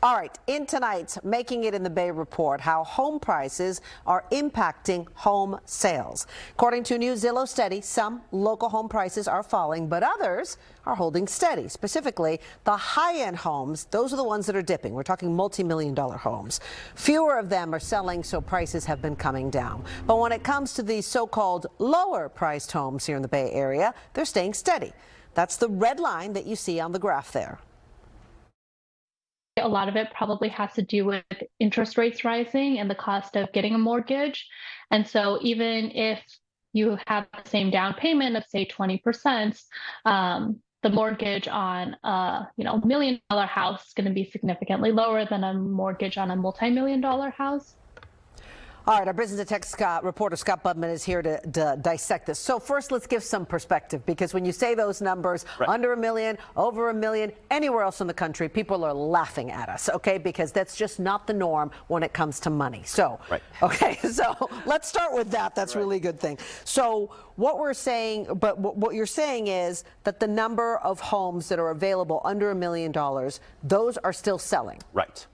All right, in tonight's Making It in the Bay report, how home prices are impacting home sales. According to a new Zillow study, some local home prices are falling, but others are holding steady. Specifically, the high-end homes, those are the ones that are dipping. We're talking multi-million-dollar homes. Fewer of them are selling, so prices have been coming down. But when it comes to these so-called lower-priced homes here in the Bay Area, they're staying steady. That's the red line that you see on the graph there. A lot of it probably has to do with interest rates rising and the cost of getting a mortgage. And so even if you have the same down payment of, say, 20%, the mortgage on a $1 million house is going to be significantly lower than a mortgage on a multi-million-dollar house. All right, our business and tech reporter Scott Budman is here to dissect this. So first, let's give some perspective, because when you say those numbers, right, under $1 million, over $1 million, anywhere else in the country, people are laughing at us, okay? Because that's just not the norm when it comes to money. So, right, okay, so let's start with that. That's right, really good thing. So what we're saying, but what you're saying is that the number of homes that are available under $1 million, those are still selling. Right.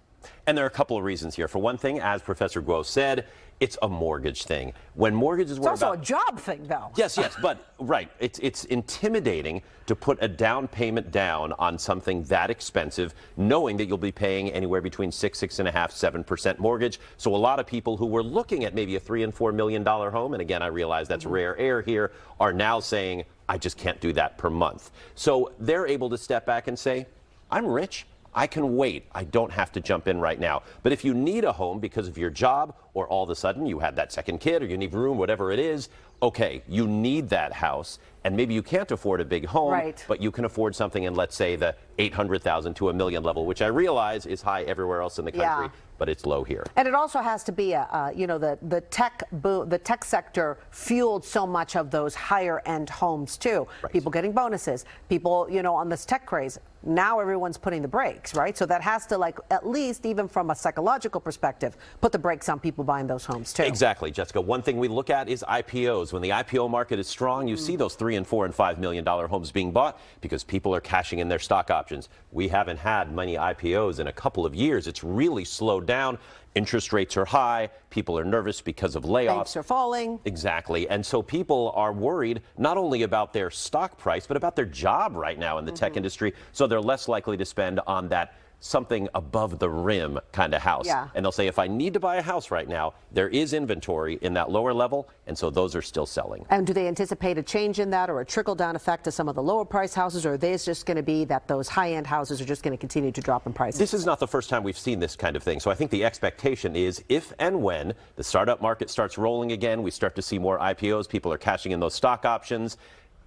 And there are a couple of reasons here. For one thing, as Professor Guo said, it's a mortgage thing. When mortgages were it's also a job thing, though. Yes, but right, it's intimidating to put a down payment down on something that expensive, knowing that you'll be paying anywhere between 6.5%, 7% mortgage. So a lot of people who were looking at maybe a $3 and $4 million home, and again, I realize that's rare air here, are now saying, I just can't do that per month. So they're able to step back and say, I'm rich. I can wait. I don't have to jump in right now. But if you need a home because of your job, or all of a sudden you had that second kid, or you need room, whatever it is, okay, you need that house, and maybe you can't afford a big home, right, but you can afford something in, let's say, the $800,000 to $1 million level, which I realize is high everywhere else in the country. Yeah. But it's low here. And it also has to be the tech boom, the tech sector fueled so much of those higher end homes too. Right. People getting bonuses, people, on this tech craze. Now everyone's putting the brakes, right? So that has to, at least even from a psychological perspective, put the brakes on people buying those homes too. Exactly, Jessica. One thing we look at is IPOs. When the IPO market is strong, you see those $3 and $4 and $5 million homes being bought because people are cashing in their stock options. We haven't had many IPOs in a couple of years. It's really slowed down. Interest rates are high. People are nervous because of layoffs. Banks are falling. Exactly. And so people are worried not only about their stock price, but about their job right now in the tech industry. So they're less likely to spend on that something above the rim kind of house. Yeah. And they'll say, if I need to buy a house right now, there is inventory in that lower level, and so those are still selling. And do they anticipate a change in that, or a trickle-down effect to some of the lower price houses, or are they just going to be that those high-end houses are just going to continue to drop in price? This is not the first time we've seen this kind of thing. So I think the expectation is if and when the startup market starts rolling again, we start to see more IPOs, people are cashing in those stock options,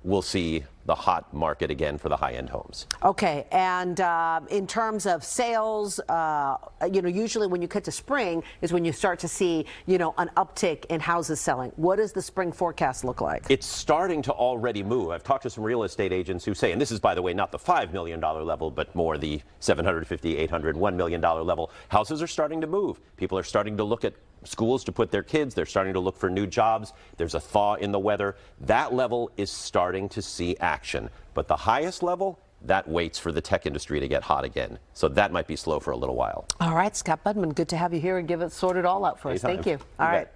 we'll see the hot market again for the high-end homes. Okay, and in terms of sales, usually when you get to spring is when you start to see, an uptick in houses selling. What does the spring forecast look like? It's starting to already move. I've talked to some real estate agents who say, and this is, by the way, not the $5 million level, but more the $750, $800, $1 million level. Houses are starting to move. People are starting to look at schools to put their kids. They're starting to look for new jobs. There's a thaw in the weather. That level is starting to see action. But the highest level, that waits for the tech industry to get hot again. So that might be slow for a little while. All right, Scott Budman, good to have you here and give it sorted all out for us. Thank you. All right.